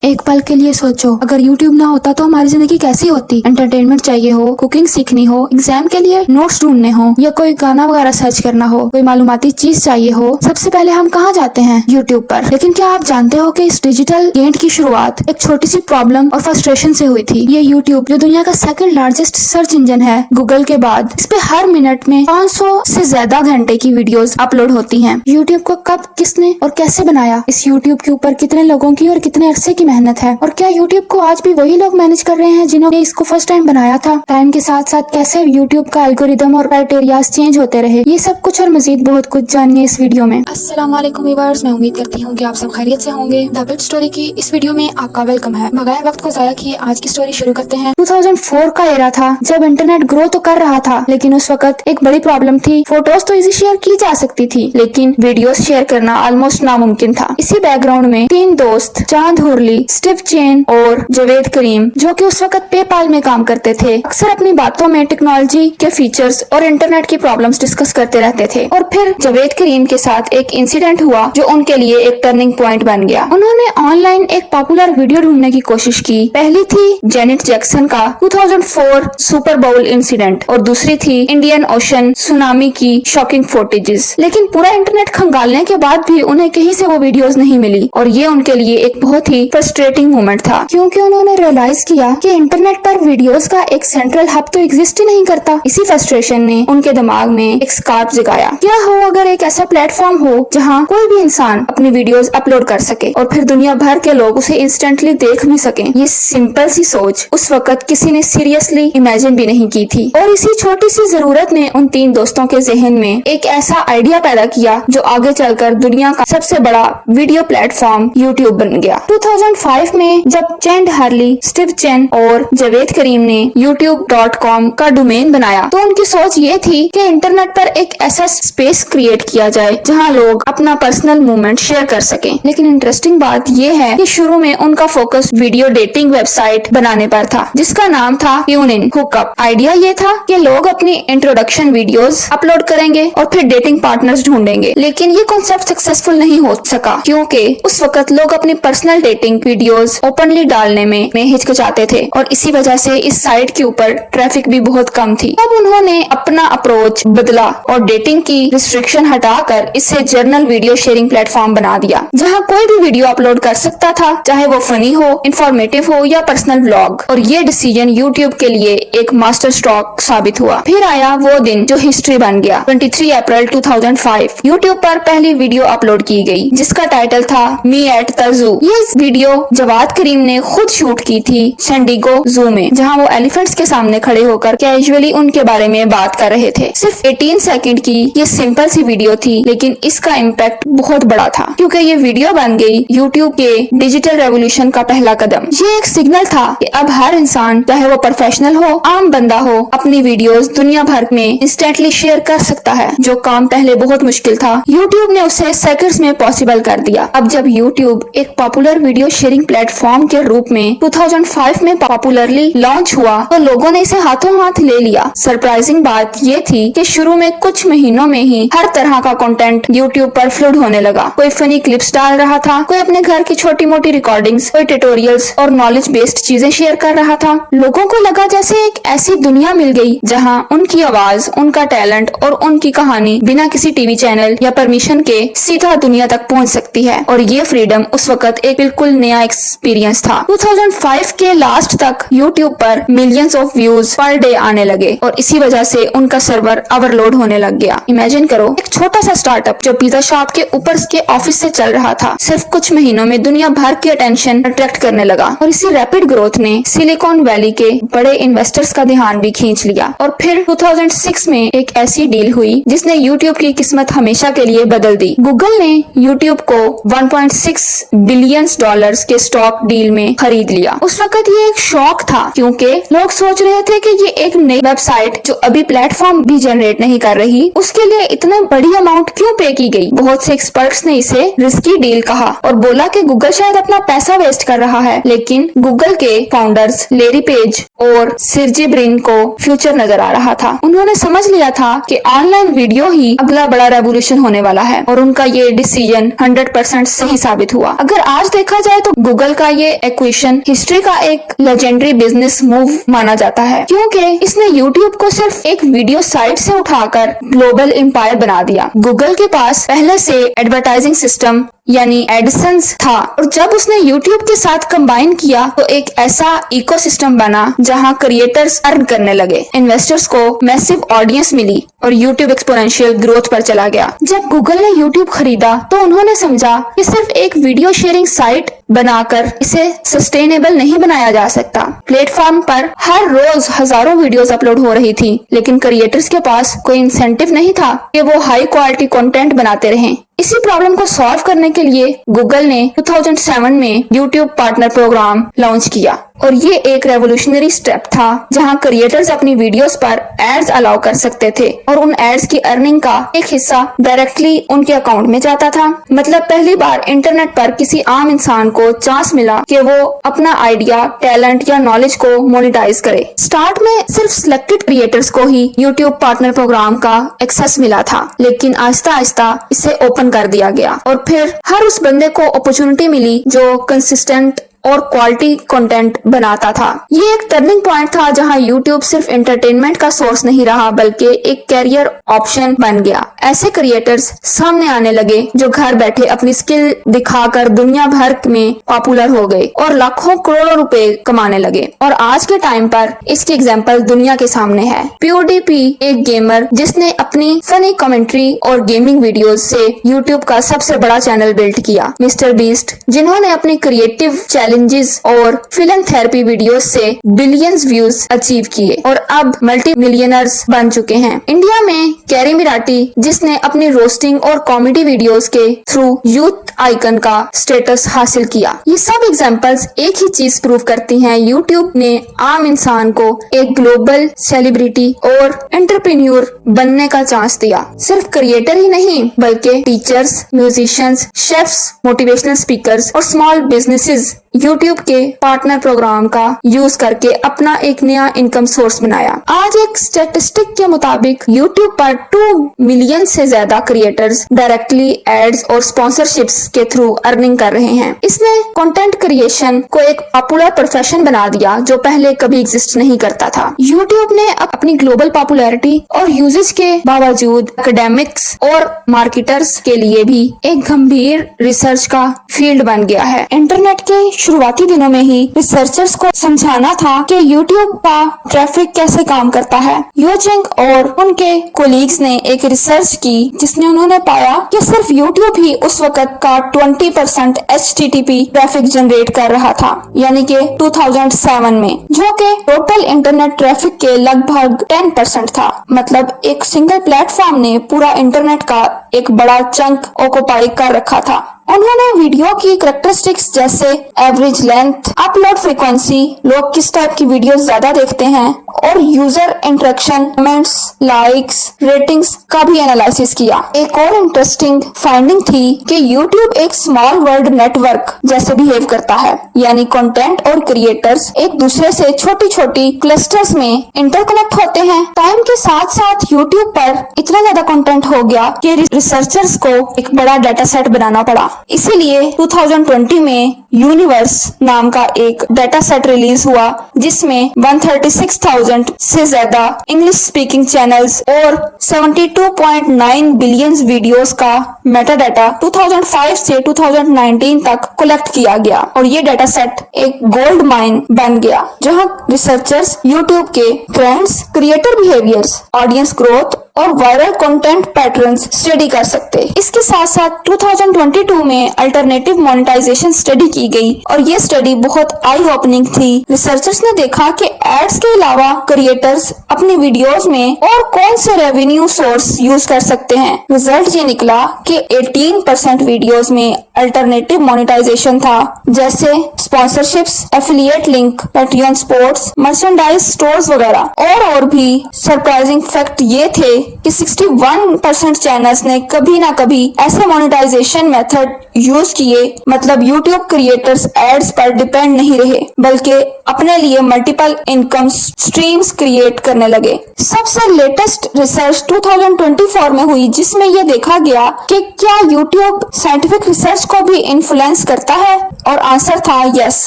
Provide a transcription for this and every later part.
एक पल के लिए सोचो, अगर YouTube ना होता तो हमारी जिंदगी कैसी होती। एंटरटेनमेंट चाहिए हो, कुकिंग सीखनी हो, एग्जाम के लिए नोट्स ढूंढने हो, या कोई गाना वगैरह सर्च करना हो, कोई मालूमाती चीज चाहिए हो, सबसे पहले हम कहाँ जाते हैं? YouTube पर। लेकिन क्या आप जानते हो कि इस डिजिटल गेंट की शुरुआत एक छोटी सी प्रॉब्लम और फ्रस्ट्रेशन से हुई थी। ये YouTube जो दुनिया का सेकंड लार्जेस्ट सर्च इंजन है गूगल के बाद, इस पे हर मिनट में 500 से ज्यादा घंटे की वीडियोस अपलोड होती हैं। YouTube को कब, किसने और कैसे बनाया? इस YouTube के ऊपर कितने लोगों की और कितने अरसे की मेहनत है? और क्या YouTube को आज भी वही लोग मैनेज कर रहे हैं जिन्होंने इसको फर्स्ट टाइम बनाया था? टाइम के साथ साथ कैसे YouTube का एल्गोरिदम और क्राइटेरियाज चेंज होते रहे? ये सब कुछ और मजीद बहुत कुछ जानिए इस वीडियो में। अस्सलाम वालेकुम व्यूअर्स, मैं उम्मीद करती हूँ कि आप सब खैरियत से होंगे। द बिट स्टोरी की इस वीडियो में आपका वेलकम है। बगैर वक्त को जाया किए आज की स्टोरी शुरू करते हैं। 2004 का एरा था जब इंटरनेट ग्रो तो कर रहा था, लेकिन उस वक्त एक बड़ी प्रॉब्लम थी। फोटोज तो इजी शेयर की जा सकती थी, लेकिन वीडियोस शेयर करना ऑलमोस्ट नामुमकिन था। इसी बैकग्राउंड में तीन दोस्त चांद हुरली, स्टीव चेन और जवेद करीम, जो कि उस वक्त पेपाल में काम करते थे, अक्सर अपनी बातों में टेक्नोलॉजी के फीचर्स और इंटरनेट की प्रॉब्लम्स डिस्कस करते रहते थे। और फिर जवेद करीम के साथ एक इंसिडेंट हुआ जो उनके लिए एक टर्निंग पॉइंट बन गया। उन्होंने ऑनलाइन एक पॉपुलर वीडियो ढूंढने की कोशिश की। पहली थी जेनेट जैक्सन का 2004 सुपर बाउल इंसिडेंट और दूसरी थी इंडियन ओशन सुनामी की शॉकिंग फुटेजेस। लेकिन पूरा इंटरनेट खंगालने के बाद भी उन्हें कहीं से वो वीडियोस नहीं मिली और ये उनके लिए एक बहुत ही फ्रस्ट्रेटिंग मोमेंट था, क्योंकि उन्होंने रियलाइज किया कि इंटरनेट पर वीडियोस का एक सेंट्रल हब तो एग्जिस्ट ही नहीं करता। इसी फ्रस्ट्रेशन ने उनके दिमाग में एक स्पार्क जगाया। क्या हो अगर एक ऐसा प्लेटफॉर्म हो जहाँ कोई भी इंसान अपनी वीडियोस अपलोड कर सके और फिर दुनिया भर के लोग उसे इंस्टेंटली देख भी सकें। ये सिंपल सी सोच उस वक्त किसी ने सीरियसली इमेजिन भी नहीं की थी, और इसी छोटी सी जरूरत ने उन तीन दोस्तों के जहन में एक ऐसा आइडिया पैदा किया जो आगे चलकर दुनिया का सबसे बड़ा वीडियो प्लेटफॉर्म YouTube बन गया। 2005 में जब चैंड हार्ली, स्टीव चेन और जवेद करीम ने youtube.com का डोमेन बनाया, तो उनकी सोच ये थी कि इंटरनेट पर एक ऐसा स्पेस क्रिएट किया जाए जहां लोग अपना पर्सनल मूवमेंट शेयर कर सकें। लेकिन इंटरेस्टिंग बात ये है कि शुरू में उनका फोकस वीडियो डेटिंग वेबसाइट बनाने पर था, जिसका नाम था ट्यूनइन हुकअप। आइडिया ये था कि लोग अपनी इंट्रोडक्शन वीडियोस अपलोड करेंगे और फिर डेटिंग पार्टनर्स ढूंढेंगे। लेकिन ये कॉन्सेप्ट सक्सेसफुल नहीं हो सका, क्योंकि उस वक्त लोग अपनी पर्सनल डेटिंग वीडियोस ओपनली डालने में हिचकिचाते थे और इसी वजह से इस साइट के ऊपर ट्रैफिक भी बहुत कम थी। अब उन्होंने अपना अप्रोच बदला और डेटिंग की रिस्ट्रिक्शन हटाकर इसे जर्नल वीडियो शेयरिंग प्लेटफॉर्म बना दिया, जहां कोई भी वीडियो अपलोड कर सकता था, चाहे वो फनी हो, इंफॉर्मेटिव हो या पर्सनल व्लॉग। और ये डिसीजन यूट्यूब के लिए एक मास्टर स्ट्रोक साबित हुआ। फिर आया वो दिन जो हिस्ट्री बन गया। 23 अप्रैल 2005 यूट्यूब पर पहली वीडियो अपलोड की गई, जिसका टाइटल था मी एट द जू। ये वीडियो जवाद करीम ने खुद शूट की थी सैंडिगो जू में, जहां वो एलिफेंट्स के सामने खड़े होकर कैजुअली उनके बारे में बात कर रहे थे। सिर्फ 18 सेकंड की ये सिंपल सी वीडियो थी, लेकिन इसका इम्पैक्ट बहुत बड़ा था, क्योंकि ये वीडियो बन गई यूट्यूब के डिजिटल रेवोल्यूशन का पहला कदम। ये एक सिग्नल था कि अब हर इंसान, चाहे वो प्रोफेशनल हो, आम बंदा हो, अपनी वीडियोस दुनिया भर में इंस्टेंटली शेयर कर सकता है। जो काम पहले बहुत मुश्किल था, यूट्यूब ने उसे सेकंड्स में पॉसिबल कर दिया। अब जब यूट्यूब एक पॉपुलर वीडियो शेयरिंग प्लेटफॉर्म के रूप में 2005 में पॉपुलरली लॉन्च हुआ, तो लोगों ने इसे हाथों हाथ ले लिया। सरप्राइजिंग बात ये थी कि शुरू में कुछ महीनों में ही हर तरह का कंटेंट यूट्यूब पर फ्लोड होने लगा। कोई फनी क्लिप्स डाल रहा था, कोई अपने घर की छोटी मोटी रिकॉर्डिंग्स, कोई ट्यूटोरियल्स और नॉलेज बेस्ड चीजें शेयर कर रहा था। लोगों को लगा जैसे एक ऐसी दुनिया मिल गई जहां उनकी आवाज, उनका टैलेंट और उनकी कहानी बिना किसी टीवी चैनल या परमिशन के सीधा दुनिया तक पहुंच सकती है। और ये फ्रीडम उस वक्त एक बिल्कुल नया एक्सपीरियंस था। 2005 के लास्ट तक यूट्यूब पर millions of views per day आने लगे और इसी वजह से उनका सर्वर ओवरलोड होने लग गया। इमेजिन करो, एक छोटा सा स्टार्टअप जो पिज्जा शॉप के ऊपर के ऑफिस से चल रहा था, सिर्फ कुछ महीनों में दुनिया भर की अटेंशन अट्रैक्ट करने लगा। और इसी रैपिड ग्रोथ ने सिलिकॉन वैली के बड़े इन्वेस्टर्स का ध्यान भी खींच लिया। और फिर 2006 में एक ऐसी डील हुई जिसने यूट्यूब की किस्मत हमेशा के लिए बदल दी। गूगल ने यूट्यूब को 1.6 बिलियन डॉलर्स के स्टॉक डील में खरीद लिया। उस वक्त ये एक शॉक था, क्योंकि लोग सोच रहे थे कि ये एक नई वेबसाइट जो अभी प्लेटफॉर्म भी जनरेट नहीं कर रही, उसके लिए इतना बड़ी अमाउंट क्यों पे की गई। बहुत से एक्सपर्ट्स ने इसे रिस्की डील कहा और बोला कि गूगल शायद अपना पैसा वेस्ट कर रहा है। लेकिन गूगल के फाउंडर्स लैरी पेज और सर्जी ब्रिन को फ्यूचर नजर आ रहा था। उन्होंने समझ लिया था कि ऑनलाइन वीडियो ही अगला बड़ा रेवोल्यूशन होने वाला है और उनका ये डिसीजन 100% सही साबित हुआ। अगर आज देखा जाए तो गूगल का ये एक्विजिशन हिस्ट्री का एक लेजेंडरी बिजनेस मूव माना जाता है, क्योंकि इसने यूट्यूब को सिर्फ एक वीडियो साइट से उठाकर ग्लोबल एम्पायर बना दिया। गूगल के पास पहले से एडवर्टाइजिंग सिस्टम यानी एडसेंस था, और जब उसने यूट्यूब के साथ कंबाइन किया तो एक ऐसा इकोसिस्टम बना जहां क्रिएटर्स अर्न करने लगे, इन्वेस्टर्स को मैसिव ऑडियंस मिली और यूट्यूब एक्सपोनेंशियल ग्रोथ पर चला गया। जब गूगल ने यूट्यूब खरीदा तो उन्होंने समझा कि सिर्फ एक वीडियो शेयरिंग साइट बनाकर इसे सस्टेनेबल नहीं बनाया जा सकता। प्लेटफॉर्म पर हर रोज हजारों वीडियोस अपलोड हो रही थी, लेकिन क्रिएटर्स के पास कोई इंसेंटिव नहीं था कि वो हाई क्वालिटी कंटेंट बनाते रहें। इसी प्रॉब्लम को सॉल्व करने के लिए गूगल ने 2007 में यूट्यूब पार्टनर प्रोग्राम लॉन्च किया, और ये एक रेवोल्यूशनरी स्टेप था जहां क्रिएटर्स अपनी वीडियोस पर एड्स अलाउ कर सकते थे और उन एड्स की अर्निंग का एक हिस्सा डायरेक्टली उनके अकाउंट में जाता था। मतलब पहली बार इंटरनेट पर किसी आम इंसान को चांस मिला कि वो अपना आइडिया, टैलेंट या नॉलेज को मोनेटाइज करे। स्टार्ट में सिर्फ सिलेक्टेड क्रिएटर्स को ही यूट्यूब पार्टनर प्रोग्राम का एक्सेस मिला था, लेकिन आहिस्ता आहिस्ता इसे ओपन कर दिया गया और फिर हर उस बंदे को अपॉर्चुनिटी मिली जो कंसिस्टेंट और क्वालिटी कंटेंट बनाता था। ये एक टर्निंग पॉइंट था जहां यूट्यूब सिर्फ एंटरटेनमेंट का सोर्स नहीं रहा, बल्कि एक कैरियर ऑप्शन बन गया। ऐसे क्रिएटर्स सामने आने लगे जो घर बैठे अपनी स्किल दिखाकर दुनिया भर में पॉपुलर हो गए और लाखों करोड़ों रुपए कमाने लगे। और आज के टाइम पर इसकी एग्जांपल दुनिया के सामने है। PewDiePie एक गेमर जिसने अपनी फनी कमेंट्री और गेमिंग वीडियोस से यूट्यूब का सबसे बड़ा चैनल बिल्ड किया। मिस्टर बीस्ट जिन्होंने अपनी क्रिएटिव चैलेंजेस और फिलैंथेरेपी वीडियोस से बिलियंस व्यूज अचीव किए और अब मल्टी मिलियनर्स बन चुके हैं। इंडिया में कैरी मिराटी जिसने अपनी रोस्टिंग और कॉमेडी वीडियोस के थ्रू यूथ आइकन का स्टेटस हासिल किया। ये सब एग्जांपल्स एक ही चीज प्रूव करती हैं, यूट्यूब ने आम इंसान को एक ग्लोबल सेलिब्रिटी और एंटरप्रेन्योर बनने का चांस दिया। सिर्फ क्रिएटर ही नहीं बल्कि teachers, musicians, chefs, motivational speakers और स्मॉल बिजनेसेस यूट्यूब के पार्टनर प्रोग्राम का यूज करके अपना एक नया इनकम सोर्स बनाया। आज एक स्टैटिस्टिक के मुताबिक यूट्यूब पर 2 मिलियन से ज्यादा क्रिएटर्स डायरेक्टली एड्स और स्पॉन्सरशिप्स के थ्रू अर्निंग कर रहे हैं। इसने कंटेंट क्रिएशन को एक पॉपुलर प्रोफेशन बना दिया जो पहले कभी एग्जिस्ट नहीं करता था। यूट्यूब ने अपनी ग्लोबल पॉपुलैरिटी और यूजेज के बावजूद एकेडमिक्स और मार्केटर्स के लिए भी एक गंभीर रिसर्च का फील्ड बन गया है। इंटरनेट के शुरुआती दिनों में ही रिसर्चर्स को समझाना था कि यूट्यूब का ट्रैफिक कैसे काम करता है। यो चेंग और उनके कोलीग्स ने एक रिसर्च की जिसने उन्होंने पाया कि सिर्फ यूट्यूब ही उस वक्त का 20% HTTP ट्रैफिक जनरेट कर रहा था, यानी कि 2007 में, जो कि टोटल इंटरनेट ट्रैफिक के लगभग 10% था। मतलब एक सिंगल प्लेटफॉर्म ने पूरा इंटरनेट का एक बड़ा चंक ऑक्युपाई कर रखा था। उन्होंने वीडियो की कैरेक्टरिस्टिक्स जैसे एवरेज लेंथ, अपलोड फ्रीक्वेंसी, लोग किस टाइप की वीडियो ज्यादा देखते हैं और user interaction, comments, likes, ratings का भी एनालिसिस किया। एक और इंटरेस्टिंग फाइंडिंग थी कि यूट्यूब एक स्मॉल वर्ल्ड नेटवर्क जैसे बिहेव करता है, यानी कंटेंट और क्रिएटर्स एक दूसरे से छोटी छोटी क्लस्टर्स में इंटरकनेक्ट होते हैं। टाइम के साथ साथ यूट्यूब पर इतना ज्यादा कंटेंट हो गया कि रिसर्चर्स को एक बड़ा डाटा सेट बनाना पड़ा। इसीलिए 2020 में यूनिवर्स नाम का एक डाटा सेट रिलीज हुआ जिसमें 136,000 से ज्यादा इंग्लिश स्पीकिंग चैनल्स और 72.9 बिलियन वीडियोस का मेटा डाटा 2005 से 2019 तक कलेक्ट किया गया और ये डाटा सेट एक गोल्ड माइन बन गया जहां रिसर्चर्स यूट्यूब के trends, creator behaviours, audience growth और वायरल कंटेंट पैटर्न्स स्टडी कर सकते। इसके साथ साथ 2022 में अल्टरनेटिव मोनेटाइजेशन स्टडी की गई और ये स्टडी बहुत आई ओपनिंग थी। रिसर्चर्स ने देखा कि एड्स के अलावा क्रिएटर्स अपनी वीडियोस में और कौन से रेवेन्यू सोर्स यूज कर सकते हैं। रिजल्ट ये निकला कि 18% वीडियोस में अल्टरनेटिव मोनेटाइजेशन था, जैसे sponsorships, affiliate link, Patreon sports, merchandise stores वगैरह। और भी सरप्राइजिंग फैक्ट ये थे कि 61% चैनल्स ने कभी ना कभी ऐसे मोनेटाइजेशन मेथड यूज किए, मतलब यूट्यूब क्रिएटर्स एड्स पर डिपेंड नहीं रहे बल्कि अपने लिए मल्टीपल इनकम स्ट्रीम्स क्रिएट करने लगे। सबसे लेटेस्ट रिसर्च 2024 में हुई जिसमें यह देखा गया कि क्या यूट्यूब साइंटिफिक रिसर्च को भी इन्फ्लुएंस करता है, और आंसर था यस।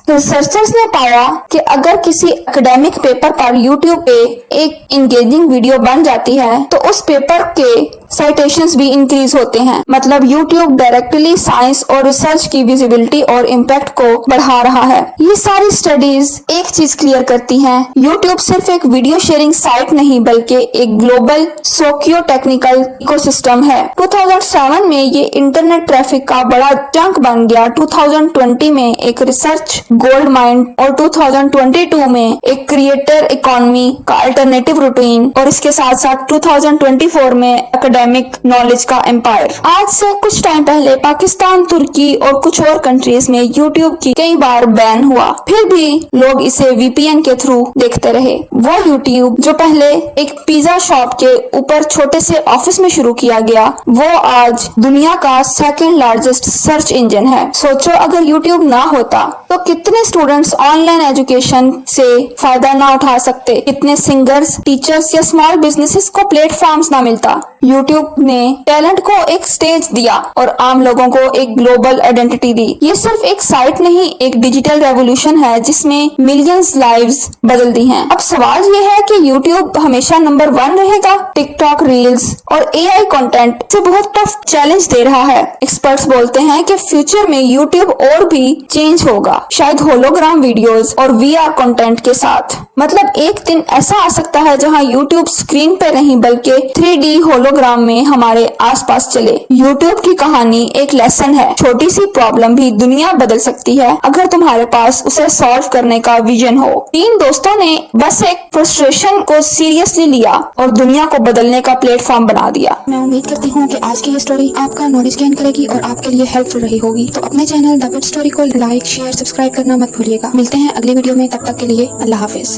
रिसर्चर्स ने पाया कि अगर किसी एकेडमिक पेपर पर यूट्यूब पे एक इंगेजिंग वीडियो बन जाती है तो उस पेपर के साइटेशंस भी इंक्रीज होते हैं, मतलब यूट्यूब डायरेक्टली साइंस और रिसर्च की विजिबिलिटी और इम्पैक्ट को बढ़ा रहा है। ये सारी स्टडीज एक चीज क्लियर करती हैं, यूट्यूब सिर्फ एक वीडियो शेयरिंग साइट नहीं बल्कि एक ग्लोबल सोशियो टेक्निकल इकोसिस्टम है। 2007 में ये इंटरनेट ट्रैफिक का बड़ा चंक बन गया, 2020 में एक रिसर्च गोल्ड माइन और 2022 में एक क्रिएटर इकोनॉमी का अल्टरनेटिव रूटीन, और इसके साथ साथ 2024 में एकेडमिक नॉलेज का एम्पायर। आज से कुछ टाइम पहले पाकिस्तान, तुर्की और कुछ और कंट्रीज में यूट्यूब की कई बार बैन हुआ, फिर भी लोग इसे VPN के थ्रू देखते रहे। वो यूट्यूब जो पहले एक पिज्जा शॉप के ऊपर छोटे से ऑफिस में शुरू किया गया, वो आज दुनिया का सेकंड लार्जेस्ट सर्च इंजन है। सोचो अगर यूट्यूब ना होता तो कितने स्टूडेंट्स ऑनलाइन एजुकेशन से फायदा ना उठा सकते, कितने सिंगर्स, टीचर्स या स्मॉल बिजनेसेस को प्लेटफॉर्म्स ना मिलता। यूट्यूब ने टैलेंट को एक स्टेज दिया और आम लोगों को एक ग्लोबल आइडेंटिटी दी। ये सिर्फ एक साइट नहीं, एक डिजिटल रेवोल्यूशन है जिसमें मिलियंस लाइव्स बदल दी हैं। अब सवाल ये है कि यूट्यूब हमेशा नंबर 1 रहेगा? टिकटॉक रील्स और AI कंटेंट से बहुत टफ चैलेंज दे रहा है। एक्सपर्ट्स बोलते हैं कि फ्यूचर में यूट्यूब और भी चेंज होगा, शायद होलोग्राम वीडियोस और VR कंटेंट के साथ। मतलब एक दिन ऐसा आ सकता है जहां यूट्यूब स्क्रीन पे नहीं बल्कि 3D होलोग्राम में हमारे आसपास चले। यूट्यूब की कहानी एक लेसन है, छोटी सी प्रॉब्लम भी दुनिया बदल सकती है अगर तुम्हारे पास उसे सॉल्व करने का विजन हो। 3 दोस्तों ने बस एक फ्रस्ट्रेशन को सीरियसली लिया और दुनिया को बदलने का प्लेटफॉर्म बना दिया। मैं उम्मीद करती हूँ कि आज की ये स्टोरी आपका नॉलेज गेन करेगी और आपके लिए हेल्पफुल रही होगी। तो अपने चैनल द बिट स्टोरी को लाइक, शेयर, सब्सक्राइब करना मत भूलिएगा। मिलते हैं अगली वीडियो में, तब तक के लिए अल्लाह हाफिज।